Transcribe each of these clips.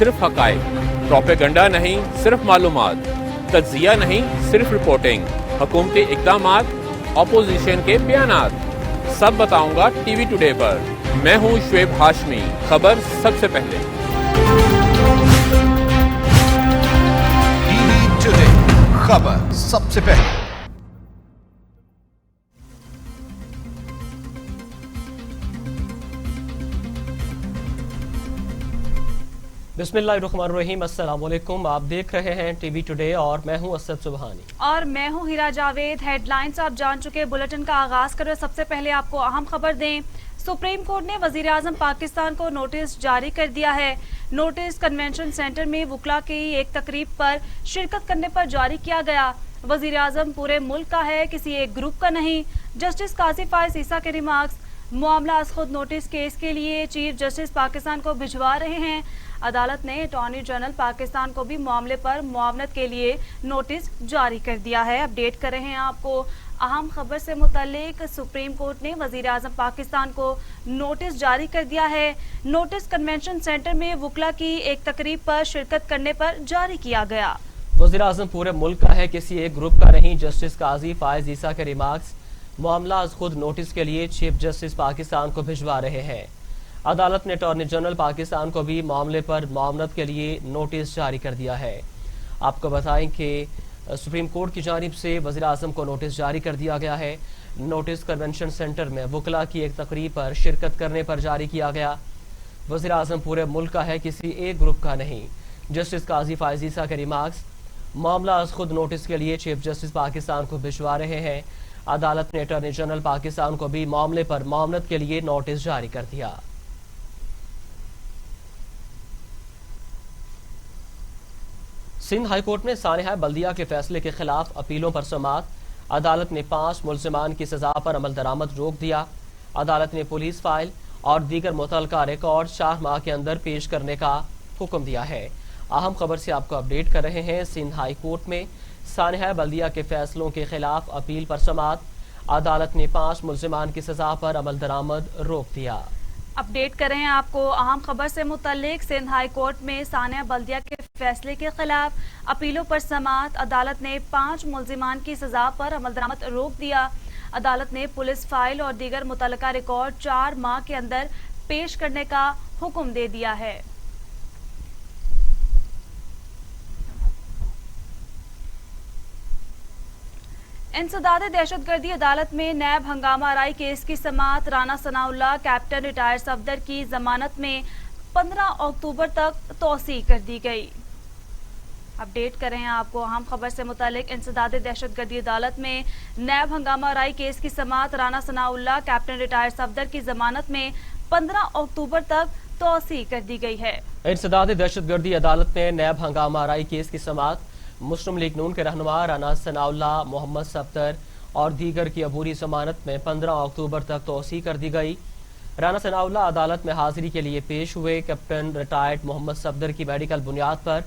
صرف حقائق، پروپیگنڈا نہیں صرف معلومات، تجزیہ نہیں صرف رپورٹنگ، حکومتی اقدامات، اپوزیشن کے بیانات، سب بتاؤں گا ٹی وی ٹوڈے پر۔ میں ہوں شعیب ہاشمی، خبر سب سے پہلے۔ ٹی وی ٹوڈے، خبر سب سے پہلے۔ بسم اللہ الرحمن الرحیم، السلام علیکم، آپ دیکھ رہے ہیں ٹی وی ٹوڈے اور میں ہوں اسد سبحانی اور میں ہوں ہیرا جاوید۔ ہیڈ لائنز آپ جان چکے، بلیٹن کا آغاز کرے سب سے پہلے آپ کو اہم خبر دیں۔ سپریم کورٹ نے وزیر اعظم پاکستان کو نوٹس جاری کر دیا ہے۔ نوٹس کنونشن سینٹر میں وکلاء کی ایک تقریب پر شرکت کرنے پر جاری کیا گیا۔ وزیر اعظم پورے ملک کا ہے، کسی ایک گروپ کا نہیں۔ جسٹس قاضی فائز عیسیٰ کے ریمارکس۔ معاملہ از خود نوٹس کیس کے لیے چیف جسٹس پاکستان کو بھجوا رہے ہیں۔ عدالت نے اٹارنی جنرل پاکستان کو بھی معاملے پر معاونت کے لیے نوٹس جاری کر دیا ہے۔ اپڈیٹ کر رہے ہیں آپ کو اہم خبر سے متعلق۔ سپریم کورٹ نے وزیر اعظم پاکستان کو نوٹس جاری کر دیا ہے۔ نوٹس کنونشن سینٹر میں وکلاء کی ایک تقریب پر شرکت کرنے پر جاری کیا گیا۔ وزیر اعظم پورے ملک کا ہے، کسی ایک گروپ کا نہیں۔ جسٹس قاضی فائز عیسیٰ کے ریمارکس۔ معاملہ از خود نوٹس کے لیے چیف جسٹس پاکستان کو بھجوا رہے ہیں۔ عدالت نے اٹارنی جنرل پاکستان کو بھی معاملے پر معاونت کے لیے نوٹس جاری کر دیا ہے۔ آپ کو بتائیں کہ سپریم کورٹ کی جانب سے وزیر اعظم کو نوٹس جاری کر دیا گیا ہے۔ نوٹس کنونشن سینٹر میں وکلاء کی ایک تقریب پر شرکت کرنے پر جاری کیا گیا۔ وزیر اعظم پورے ملک کا ہے، کسی ایک گروپ کا نہیں۔ جسٹس قاضی فائز عیسیٰ کے ریمارکس۔ معاملہ از خود نوٹس کے لیے چیف جسٹس پاکستان کو بھجوا رہے ہیں۔ عدالت نے اٹارنی جنرل پاکستان کو بھی معاملے پر معاونت کے لیے نوٹس جاری کر دیا۔ سندھ ہائی کورٹ میں سانحہ بلدیہ کے فیصلے کے خلاف اپیلوں پر سماعت۔ عدالت نے 5 ملزمان کی سزا پر عمل درآمد روک دیا۔ عدالت نے پولیس فائل اور دیگر متعلقہ ریکارڈ 4 ماہ کے اندر پیش کرنے کا حکم دیا ہے۔ اہم خبر سے آپ کو اپڈیٹ کر رہے ہیں۔ سندھ ہائی کورٹ میں سانحہ بلدیہ کے فیصلوں کے خلاف اپیل پر سماعت۔ عدالت نے 5 ملزمان کی سزا پر عمل درآمد روک دیا۔ اپڈیٹ کریں آپ کو اہم خبر سے متعلق۔ سندھ ہائی کورٹ میں سانحہ بلدیہ کے فیصلے کے خلاف اپیلوں پر سماعت۔ عدالت نے 5 ملزمان کی سزا پر عمل درآمد روک دیا۔ عدالت نے پولیس فائل اور دیگر متعلقہ ریکارڈ 4 ماہ کے اندر پیش کرنے کا حکم دے دیا ہے۔ انسداد دہشت گردی عدالت میں نیب ہنگامہ آرائی کیس کی سماعت۔ رانا ثناء اللہ کیپٹن ریٹائر صفدر کی ضمانت میں 15 اکتوبر تک توسیع کر دی گئی۔ اپڈیٹ کریں آپ کو اہم خبر سے متعلق۔ انسداد دہشت گردی عدالت میں نیب ہنگامہ آرائی کیس کی سماعت۔ رانا ثناء اللہ کیپٹن ریٹائر صفدر کی ضمانت میں 15 اکتوبر تک توسیع کر دی گئی ہے۔ انسداد دہشت گردی عدالت نے نیب ہنگامہ آرائی کیس کی سماعت۔ مسلم لیگ نون کے رہنما رانا ثناء اللہ، محمد صفدر اور دیگر کی عبوری ضمانت میں 15 اکتوبر تک توسیع کر دی گئی۔ رانا ثناء اللہ عدالت میں حاضری کے لیے پیش ہوئے۔ کیپٹن ریٹائرڈ محمد صفدر کی میڈیکل بنیاد پر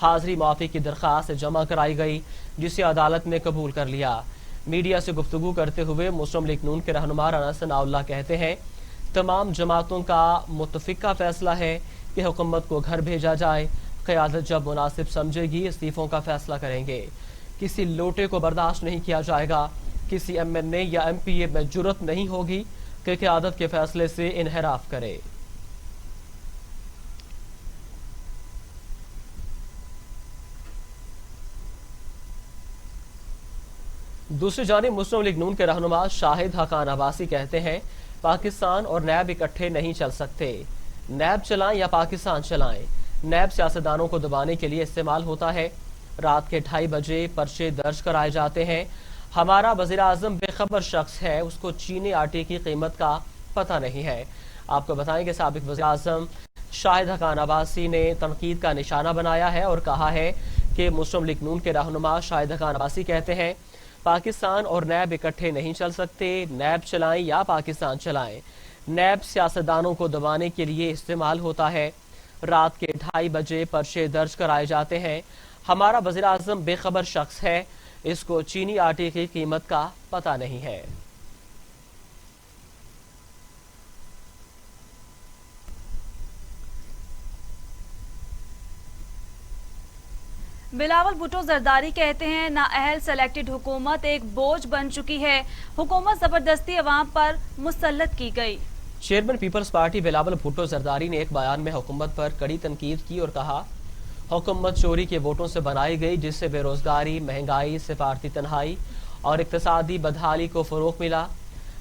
حاضری معافی کی درخواست جمع کرائی گئی، جسے عدالت نے قبول کر لیا۔ میڈیا سے گفتگو کرتے ہوئے مسلم لیگ نون کے رہنما رانا ثناء اللہ کہتے ہیں، تمام جماعتوں کا متفقہ فیصلہ ہے کہ حکومت کو گھر بھیجا جائے۔ قیادت جب مناسب سمجھے گی استعفوں کا فیصلہ کریں گے۔ کسی لوٹے کو برداشت نہیں کیا جائے گا۔ کسی ایم این اے یا ایم پی اے میں جرت نہیں ہوگی کہ قیادت کے فیصلے سے انحراف کرے۔ دوسری جانب مسلم لیگ نون کے رہنما شاہد حقان عباسی کہتے ہیں، پاکستان اور نیب اکٹھے نہیں چل سکتے۔ نیب چلائیں یا پاکستان چلائیں، نیب سیاستدانوں کو دبانے کے لیے استعمال ہوتا ہے۔ رات کے 2:30 بجے پرچے درج کرائے جاتے ہیں۔ ہمارا وزیر اعظم بے خبر شخص ہے، اس کو چینے آٹے کی قیمت کا پتہ نہیں ہے۔ آپ کو بتائیں کہ سابق وزیر اعظم شاہد حقان عباسی نے تنقید کا نشانہ بنایا ہے اور کہا ہے کہ مسلم لیگ نون کے رہنما شاہد حقان عباسی کہتے ہیں، پاکستان اور نیب اکٹھے نہیں چل سکتے، نیب چلائیں یا پاکستان چلائیں، نیب سیاستدانوں کو دبانے کے لیے استعمال ہوتا ہے۔ رات کے 2:30 بجے پرچے درج کرائے جاتے ہیں۔ ہمارا وزیر اعظم بے خبر شخص ہے، اس کو چینی آٹے کی قیمت کا پتہ نہیں ہے۔ بلاول بھٹو زرداری کہتے ہیں نااہل سلیکٹڈ حکومت ایک بوجھ بن چکی ہے، حکومت زبردستی عوام پر مسلط کی گئی۔ چیئرمین پیپلز پارٹی بلاول بھٹو زرداری نے ایک بیان میں حکومت پر کڑی تنقید کی اور کہا حکومت چوری کے ووٹوں سے بنائی گئی جس سے بے روزگاری، مہنگائی، سفارتی تنہائی اور اقتصادی بدحالی کو فروغ ملا۔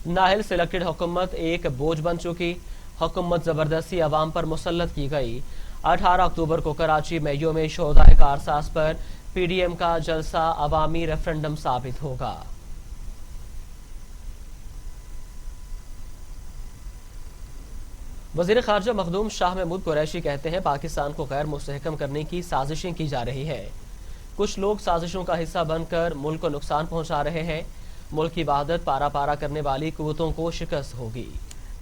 نااہل سلیکٹڈ حکومت ایک بوجھ بن چکی، حکومت زبردستی عوام پر مسلط کی گئی۔ 18 اکتوبر کو کراچی میں یوم شہدائے کارساز پر پی ڈی ایم کا جلسہ عوامی ریفرنڈم ثابت ہوگا۔ وزیر خارجہ مخدوم شاہ محمود قریشی کہتے ہیں پاکستان کو غیر مستحکم کرنے کی سازشیں کی جا رہی ہیں، کچھ لوگ سازشوں کا حصہ بن کر ملک کو نقصان پہنچا رہے ہیں، ملک کی وحدت پارا پارا کرنے والی قوتوں کو شکست ہوگی۔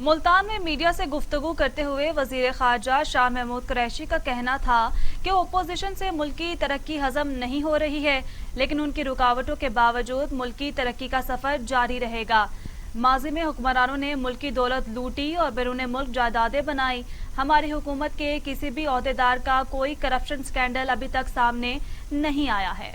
ملتان میں میڈیا سے گفتگو کرتے ہوئے وزیر خارجہ شاہ محمود قریشی کا کہنا تھا کہ اپوزیشن سے ملکی ترقی ہضم نہیں ہو رہی ہے، لیکن ان کی رکاوٹوں کے باوجود ملکی ترقی کا سفر جاری رہے گا۔ ماضی میں حکمرانوں نے ملکی دولت لوٹی اور بیرون ملک جائیدادیں بنائی، ہماری حکومت کے کسی بھی عہدیدار کا کوئی کرپشن سکینڈل ابھی تک سامنے نہیں آیا ہے۔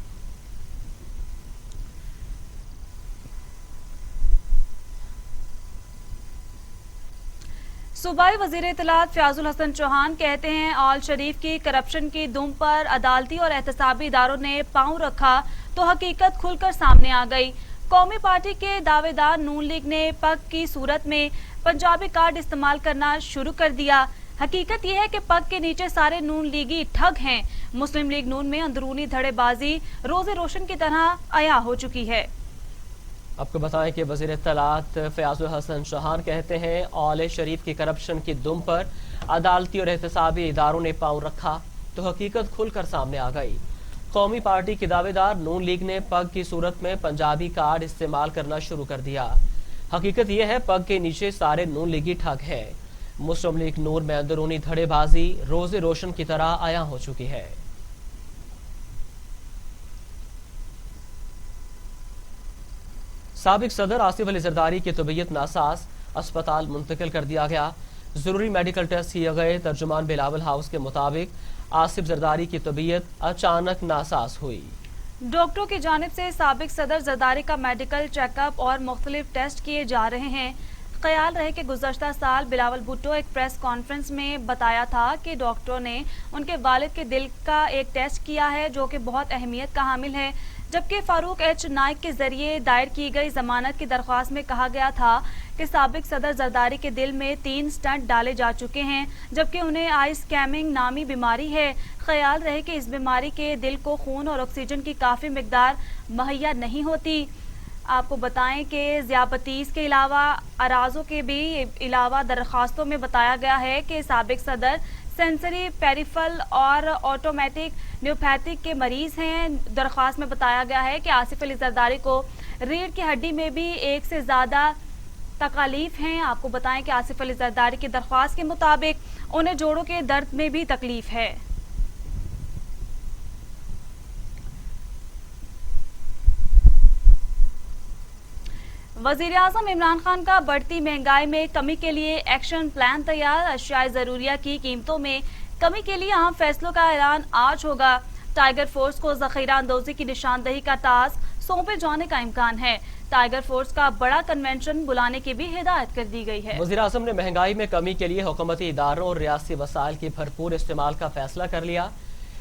صوبائی وزیر اطلاعات فیاض الحسن چوہان کہتے ہیں آل شریف کی کرپشن کی دم پر عدالتی اور احتسابی اداروں نے پاؤں رکھا تو حقیقت کھل کر سامنے آ گئی۔ قومی پارٹی کے دعوے دار نون لیگ نے پگ کی صورت میں پنجابی کارڈ استعمال کرنا شروع کر دیا۔ حقیقت یہ ہے کہ پگ کے نیچے سارے نون لیگی ٹھگ ہیں۔ مسلم لیگ نون میں اندرونی دھڑے بازی روز روشن کی طرح عیاں ہو چکی ہے۔ آپ کو بتائیں کہ وزیر اطلاعات فیاض الحسن چوہان کہتے ہیں آل شریف کی کرپشن کی دم پر عدالتی اور احتسابی اداروں نے پاؤں رکھا تو حقیقت کھل کر سامنے آ گئی۔ قومی پارٹی کے دعوے دار نون لیگ نے پگ کی صورت میں پنجابی کارڈ استعمال کرنا شروع کر دیا۔ حقیقت یہ ہے پگ کے نیچے سارے نون لیگی ٹھگ ہیں۔ مسلم لیگ نون میں اندرونی دھڑے بازی روز روشن کی طرح عیاں ہو چکی ہے۔ سابق صدر آصف علی زرداری کی طبیعت ناساز، اسپتال منتقل کر دیا گیا، ضروری میڈیکل ٹیسٹ کیے گئے۔ ترجمان بلاول ہاؤس کے مطابق آصف زرداری کی طبیعت اچانک ناساز ہوئی۔ ڈاکٹروں کی جانب سے سابق صدر زرداری کا میڈیکل چیک اپ اور مختلف ٹیسٹ کیے جا رہے ہیں۔ خیال رہے کہ گزشتہ سال بلاول بھٹو ایک پریس کانفرنس میں بتایا تھا کہ ڈاکٹروں نے ان کے والد کے دل کا ایک ٹیسٹ کیا ہے جو کہ بہت اہمیت کا حامل ہے، جبکہ فاروق ایچ نائک کے ذریعے دائر کی گئی ضمانت کی درخواست میں کہا گیا تھا کہ سابق صدر زرداری کے دل میں 3 سٹنٹ ڈالے جا چکے ہیں، جبکہ انہیں آئی اسکیمنگ نامی بیماری ہے۔ خیال رہے کہ اس بیماری کے دل کو خون اور آکسیجن کی کافی مقدار مہیا نہیں ہوتی۔ آپ کو بتائیں کہ ذیابطیس کے علاوہ اراضوں کے بھی علاوہ درخواستوں میں بتایا گیا ہے کہ سابق صدر سینسری پیریفل اور آٹومیٹک نیوپیتھک کے مریض ہیں۔ درخواست میں بتایا گیا ہے کہ آصف علی زرداری کو ریڑھ کی ہڈی میں بھی 1 سے زیادہ تکالیف ہیں۔ آپ کو بتائیں کہ آصف علی زرداری کی درخواست کے مطابق انہیں جوڑوں کے درد میں بھی تکلیف ہے۔ وزیراعظم عمران خان کا بڑھتی مہنگائی میں کمی کے لیے ایکشن پلان تیار، اشیاء ضروریہ کی قیمتوں میں کمی کے لیے اہم فیصلوں کا اعلان آج ہوگا۔ ٹائیگر فورس کو ذخیرہ اندوزی کی نشاندہی کا ٹاسک سونپے جانے کا امکان ہے۔ ٹائیگر فورس کا بڑا کنونشن بلانے کی بھی ہدایت کر دی گئی ہے۔ وزیراعظم نے مہنگائی میں کمی کے لیے حکومتی اداروں اور ریاستی وسائل کی بھرپور استعمال کا فیصلہ کر لیا۔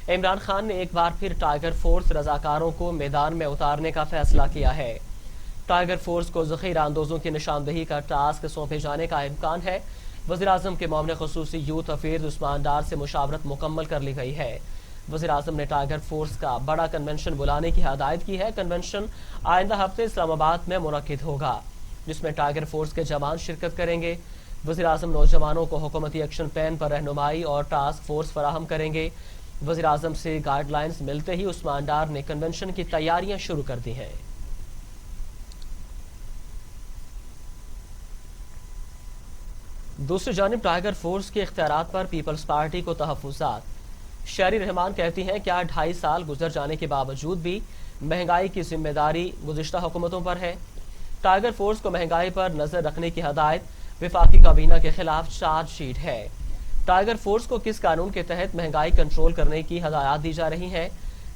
عمران خان نے ایک بار پھر ٹائیگر فورس رضاکاروں کو میدان میں اتارنے کا فیصلہ کیا ہے۔ ٹائیگر فورس کو ذخیرہ اندوزوں کی نشاندہی کا ٹاسک سونپے جانے کا امکان ہے۔ وزیراعظم کے معاون خصوصی یوتھ افیئرز عثمان ڈار سے مشاورت مکمل کر لی گئی ہے۔ وزیراعظم نے ٹائیگر فورس کا بڑا کنونشن بلانے کی ہدایت کی ہے۔ کنونشن آئندہ ہفتے اسلام آباد میں منعقد ہوگا، جس میں ٹائیگر فورس کے جوان شرکت کریں گے۔ وزیراعظم نوجوانوں کو حکومتی ایکشن پلان پر رہنمائی اور ٹاسک فورس فراہم کریں گے۔ وزیراعظم سے گائیڈ لائنز ملتے ہی عثمان ڈار نے کنونشن کی تیاریاں شروع کر دی ہیں۔ دوسری جانب ٹائیگر فورس کے اختیارات پر پیپلز پارٹی کو تحفظات۔ شہری رحمان کہتی ہیں کیا 2.5 سال گزر جانے کے باوجود بھی مہنگائی کی ذمہ داری گزشتہ حکومتوں پر ہے۔ ٹائیگر فورس کو مہنگائی پر نظر رکھنے کی ہدایت، وفاقی کابینہ کے خلاف چارج شیٹ ہے۔ ٹائیگر فورس کو کس قانون کے تحت مہنگائی کنٹرول کرنے کی ہدایات دی جا رہی ہیں؟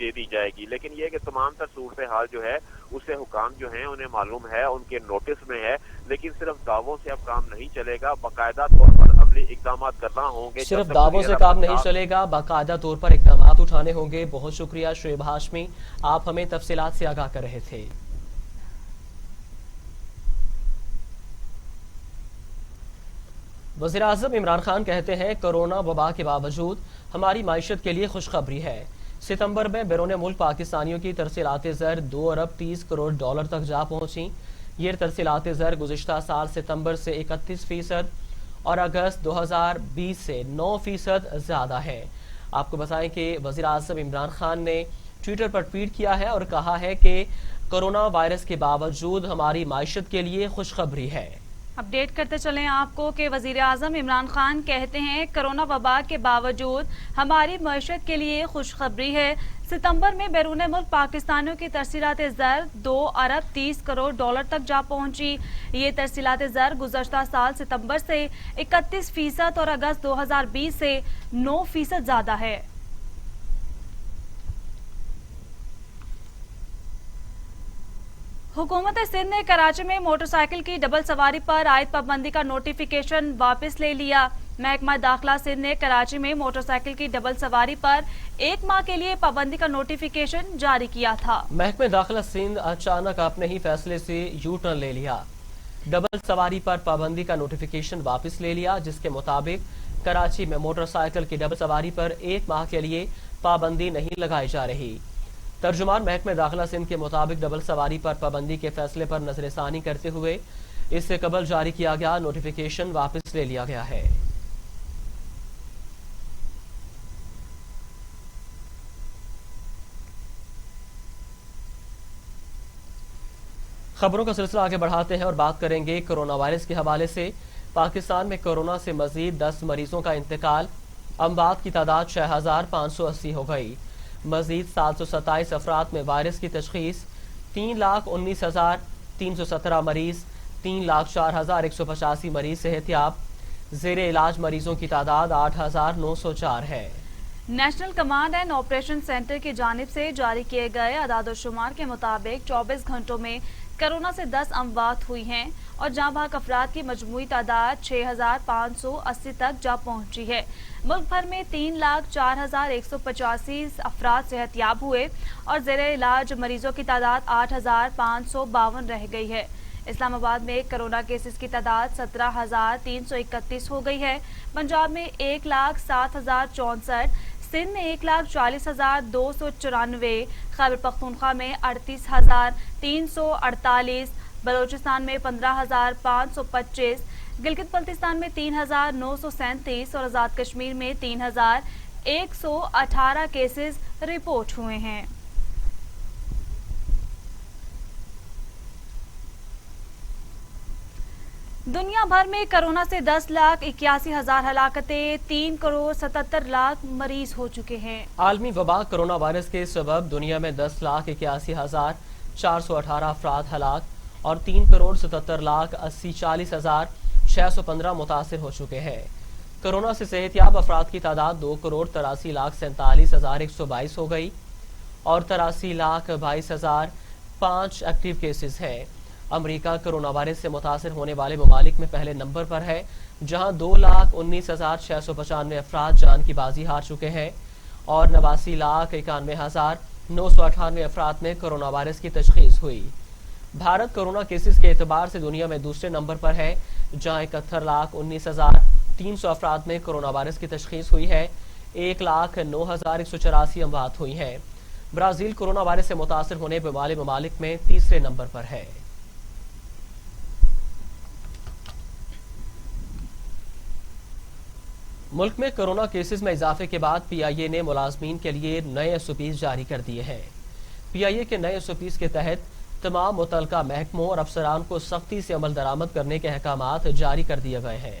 دے دی جائے گی، لیکن یہ کہ تمام تر صورتحال جو ہے اسے حکام جو ہیں انہیں معلوم ہے، ان کے نوٹس میں ہے، لیکن صرف دعووں سے اب کام نہیں چلے گا، باقاعدہ طور پر عملی اقدامات کرنا ہوں گے۔ صرف دعووں سے کام نہیں چلے گا، باقاعدہ طور پر اقدامات اٹھانے ہوں گے۔ بہت شکریہ شعیب ہاشمی، آپ ہمیں تفصیلات سے آگاہ کر رہے تھے۔ وزیراعظم عمران خان کہتے ہیں کرونا وبا کے باوجود ہماری معیشت کے لیے خوشخبری ہے۔ ستمبر میں بیرون ملک پاکستانیوں کی ترسیلات زر 2 ارب 30 کروڑ ڈالر تک جا پہنچیں۔ یہ ترسیلات زر گزشتہ سال ستمبر سے 31% اور اگست 2020 سے 9% زیادہ ہے۔ آپ کو بتائیں کہ وزیراعظم عمران خان نے ٹویٹر پر ٹویٹ کیا ہے اور کہا ہے کہ کرونا وائرس کے باوجود ہماری معیشت کے لیے خوشخبری ہے۔ اپڈیٹ کرتے چلیں آپ کو کہ وزیراعظم عمران خان کہتے ہیں کرونا وبا کے باوجود ہماری معیشت کے لیے خوشخبری ہے۔ ستمبر میں بیرون ملک پاکستانیوں کی ترسیلات زر 2 ارب 30 کروڑ ڈالر تک جا پہنچی۔ یہ ترسیلات زر گزشتہ سال ستمبر سے 31% اور اگست 2020 سے 9% زیادہ ہے۔ حکومت سندھ نے کراچی میں موٹر سائیکل کی ڈبل سواری پر عائد پابندی کا نوٹیفیکیشن واپس لے لیا۔ محکمہ داخلہ سندھ نے کراچی میں موٹر سائیکل کی ڈبل سواری پر 1 ماہ کے لیے پابندی کا نوٹیفیکیشن جاری کیا تھا۔ محکمہ داخلہ سندھ اچانک اپنے ہی فیصلے سے یو ٹرن لے لیا، ڈبل سواری پر پابندی کا نوٹیفیکیشن واپس لے لیا، جس کے مطابق کراچی میں موٹر سائیکل کی ڈبل سواری پر 1 ماہ کے لیے پابندی نہیں لگائی جا رہی۔ ترجمان محکمہ داخلہ سندھ کے مطابق ڈبل سواری پر پابندی کے فیصلے پر نظر ثانی کرتے ہوئے اس سے قبل جاری کیا گیا نوٹیفیکیشن واپس لے لیا گیا ہے۔ خبروں کا سلسلہ آگے بڑھاتے ہیں اور بات کریں گے کرونا وائرس کے حوالے سے۔ پاکستان میں کورونا سے مزید 10 مریضوں کا انتقال، اموات کی تعداد 6580 ہو گئی۔ مزید 727 افراد میں وائرس کی تشخیص، 3,19,317 مریض، 3,04,185 مریض صحتیاب، زیر علاج مریضوں کی تعداد 8,904 ہے۔ National command and operation centre کی جانب سے جاری کیے گئے اعداد و شمار کے مطابق 24 گھنٹوں میں کرونا سے 10 اموات ہوئی ہیں اور جاں بحق افراد کی مجموعی تعداد 6,580 تک جا پہنچی ہے۔ ملک بھر میں 3,04,185 افراد صحتیاب ہوئے اور زیر علاج مریضوں کی تعداد 8,552 رہ گئی ہے۔ اسلام آباد میں کرونا کیسز کی تعداد 17,331 ہو گئی ہے۔ پنجاب میں 1,07,064، سندھ میں 1,40,294، خیبر پختونخوا میں 38,348، بلوچستان میں 15,525، گلگت بلتستان میں 3,937 اور آزاد کشمیر میں 3,118 کیسز رپورٹ ہوئے ہیں۔ دنیا بھر میں کرونا سے 10,81,000 ہلاکتیں، 3,77,00,000 مریض ہو چکے ہیں۔ عالمی وبا کرونا وائرس کے سبب دنیا میں 10,81,418 افراد ہلاک اور 3,77,80,40,615 متاثر ہو چکے ہیں۔ کرونا سے صحتیاب افراد کی تعداد 2,83,47,122 ہو گئی اور 83,22,005 ایکٹیو کیسز ہیں۔ امریکہ کرونا وائرس سے متاثر ہونے والے ممالک میں پہلے نمبر پر ہے، جہاں 2,19,695 افراد جان کی بازی ہار چکے ہیں اور 89,91,998 افراد میں کرونا وائرس کی تشخیص ہوئی۔ بھارت کرونا کیسز کے اعتبار سے دنیا میں دوسرے نمبر پر ہے، جہاں 71,19,300 افراد میں کرونا وائرس کی تشخیص ہوئی ہے، 1,09,184 اموات ہوئی ہیں۔ برازیل کرونا وائرس سے متاثر ہونے والے ممالک میں تیسرے نمبر پر ہے۔ ملک میں کرونا کیسز میں اضافے کے بعد پی آئی اے نے ملازمین کے لیے نئے SOPs جاری کر دیے ہیں۔ پی آئی اے کے نئے SOPs کے تحت تمام متعلقہ محکموں اور افسران کو سختی سے عمل درآمد کرنے کے احکامات جاری کر دیے گئے ہیں۔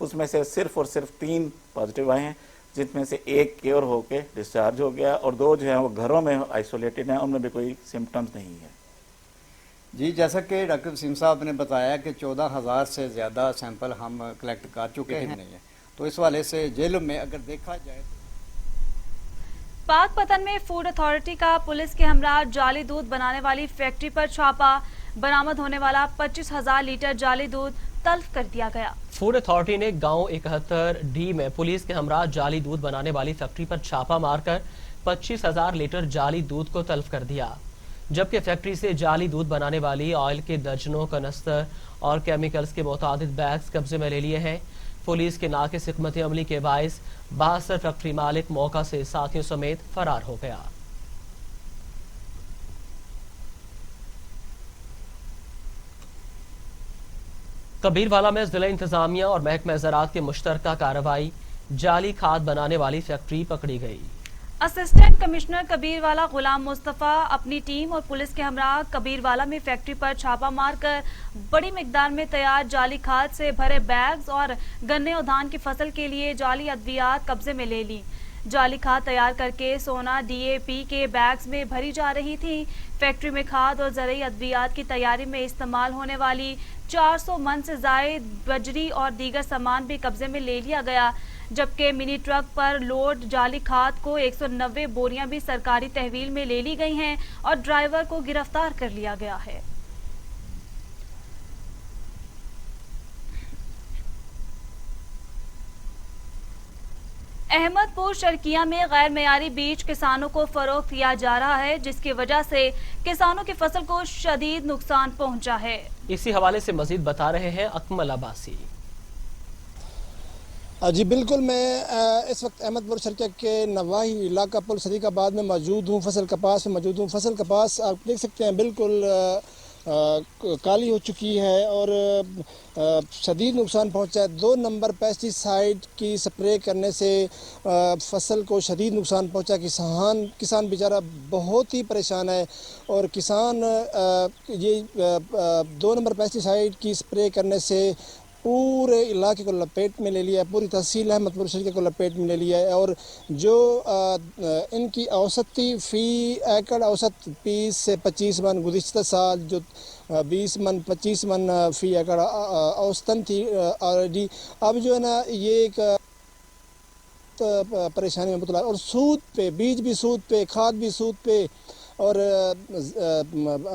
اس میں سے صرف اور صرف 3 پازیٹیو آئے ہیں، جن میں سے ایک کیئر ہو کے ڈسچارج ہو گیا اور 2 جو ہیں وہ گھروں میں آئسولیٹڈ ہیں، ان میں بھی کوئی سمٹمز نہیں ہے۔ جی جیسا کہ ڈاکٹر وسیم صاحب نے بتایا کہ 14,000 سے زیادہ سیمپل ہم کلیکٹ کر چکے ہیں، تو اس والے سے جیلوں میں اگر دیکھا جائے پاک پتن میں فوڈ اتھارٹی کا پولیس کے ہمراہ جعلی دودھ بنانے والی فیکٹری پر چھاپا، برآمد ہونے والا 25,000 لیٹر جعلی دودھ تلف کر دیا گیا۔ فوڈ اتھارٹی نے گاؤں 71 ڈی میں پولیس کے ہمراہ جعلی دودھ بنانے والی فیکٹری پر چھاپا مار کر 25,000 لیٹر جعلی دودھ کو تلف کر دیا، جبکہ فیکٹری سے جعلی دودھ بنانے والی آئل کے درجنوں کنستر اور کیمیکلز کے متعدد بیگز قبضے میں لے لیے ہیں۔ پولیس کے ناقص حکمت عملی کے باعث 72 فیکٹری مالک موقع سے ساتھیوں سمیت فرار ہو گیا۔ کبیروالا میں ضلع انتظامیہ اور محکمہ زراعت کی مشترکہ کارروائی، جعلی کھاد بنانے والی فیکٹری پکڑی گئی۔ اسسٹنٹ کمشنر کبیروالا غلام مصطفیٰ اپنی ٹیم اور پولیس کے ہمراہ کبیروالا میں فیکٹری پر چھاپا مار کر بڑی مقدار میں تیار جعلی کھاد سے بھرے بیگز اور گنے اور دھان کی فصل کے لیے جعلی ادویات قبضے میں لے لی۔ جعلی کھاد تیار کر کے سونا DAP کے بیگز میں بھری جا رہی تھی۔ فیکٹری میں کھاد اور زرعی ادویات کی تیاری میں استعمال ہونے والی 400 من سے زائد بجری اور دیگر سامان بھی قبضے میں لے لیا گیا، جبکہ منی ٹرک پر لوڈ جعلی کھاد کو 190 بوریاں بھی سرکاری تحویل میں لے لی گئی ہیں اور ڈرائیور کو گرفتار کر لیا گیا ہے۔ احمد پور شرکیہ میں غیر معیاری بیج کسانوں کو فروخت کیا جا رہا ہے، جس کی وجہ سے کسانوں کی فصل کو شدید نقصان پہنچا ہے۔ اسی حوالے سے مزید بتا رہے ہیں اکمل عباسی۔ جی بالکل، میں اس وقت احمد پور شرکیہ کے نواحی علاقہ پل صدیق آباد میں موجود ہوں، فصل کپاس میں موجود ہوں۔ فصل کپاس آپ دیکھ سکتے ہیں بالکل کالی ہو چکی ہے اور شدید نقصان پہنچا ہے۔ 2 نمبر پیسٹی سائیڈ کی سپرے کرنے سے فصل کو شدید نقصان پہنچا۔ کسان بیچارہ بہت ہی پریشان ہے اور کسان یہ 2 نمبر پیسٹی سائیڈ کی سپرے کرنے سے پورے علاقے کو لپیٹ میں لے لیا ہے، پوری تحصیل احمد پور شرکیہ کو لپیٹ میں لے لیا ہے، اور جو ان کی اوسط تھی فی ایکڑ اوسط 20 سے 25 من، گزشتہ سال جو 20 من 25 من فی ایکڑ اوسطن تھی آلریڈی، اب جو ہے نا یہ ایک پریشانی میں مبتلا ہے، اور سود پہ، بیج بھی سود پہ، کھاد بھی سود پہ، اور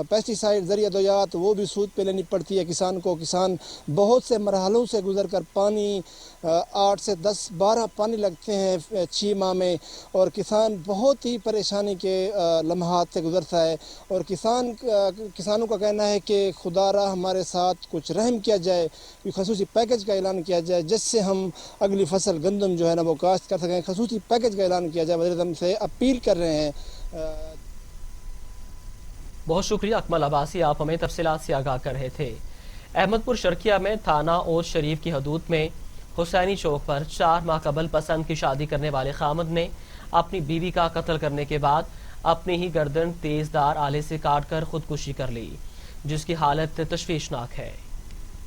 پیسٹی سائیڈ ذریعہ ادویات وہ بھی سود پہ لینی پڑتی ہے کسان کو۔ کسان بہت سے مرحلوں سے گزر کر پانی 8 سے 10 12 پانی لگتے ہیں 6 ماہ میں، اور کسان بہت ہی پریشانی کے لمحات سے گزرتا ہے، اور کسانوں کا کہنا ہے کہ خدا را ہمارے ساتھ کچھ رحم کیا جائے، خصوصی پیکج کا اعلان کیا جائے جس سے ہم اگلی فصل گندم جو ہے نا وہ کاشت کر سکیں، خصوصی پیکج کا اعلان کیا جائے۔ وزیر اعظم سے اپیل کر رہے ہیں۔ بہت شکریہ اکمل عباسی، آپ ہمیں تفصیلات سے آگاہ کر رہے تھے۔ احمد پور شرکیہ میں تھانہ اوس شریف کی حدود میں حسینی چوک پر 4 ماہ قبل پسند کی شادی کرنے والے خامد نے اپنی بیوی کا قتل کرنے کے بعد اپنی ہی گردن تیز دار آلے سے کاٹ کر خودکشی کر لی، جس کی حالت تشویشناک ہے۔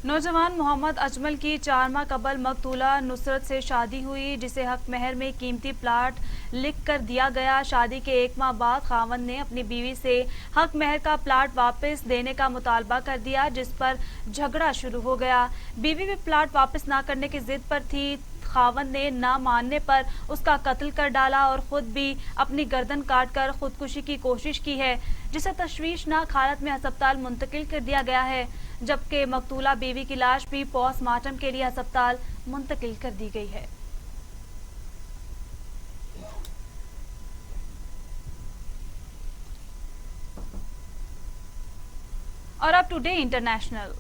نوجوان محمد اجمل کی 4 ماہ قبل مقتولہ نصرت سے شادی ہوئی، جسے حق مہر میں قیمتی پلاٹ لکھ کر دیا گیا۔ شادی کے 1 ماہ بعد خاوند نے اپنی بیوی سے حق مہر کا پلاٹ واپس دینے کا مطالبہ کر دیا، جس پر جھگڑا شروع ہو گیا۔ بیوی بھی پلاٹ واپس نہ کرنے کی ضد پر تھی۔ خاوند نے نہ ماننے پر اس کا قتل کر ڈالا اور خود بھی اپنی گردن کاٹ کر خودکشی کی کوشش کی ہے، جسے تشویشناک حالت میں ہسپتال منتقل کر دیا گیا ہے، جبکہ مقتولہ بیوی کی لاش بھی پوسٹ مارٹم کے لیے ہسپتال منتقل کر دی گئی ہے۔ اور اب ٹوڈے انٹرنیشنل۔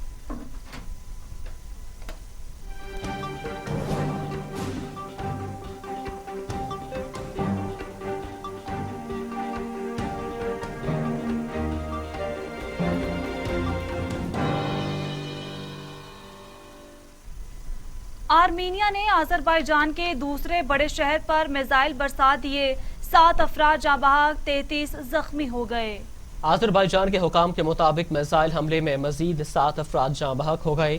آرمینیا نے آذربائیجان کے دوسرے بڑے شہر پر میزائل برسا دیے، 7 افراد جاں بحق، 33 زخمی ہو گئے۔ آذربائیجان کے حکام کے مطابق میزائل حملے میں مزید 7 افراد جاں بحق ہو گئے۔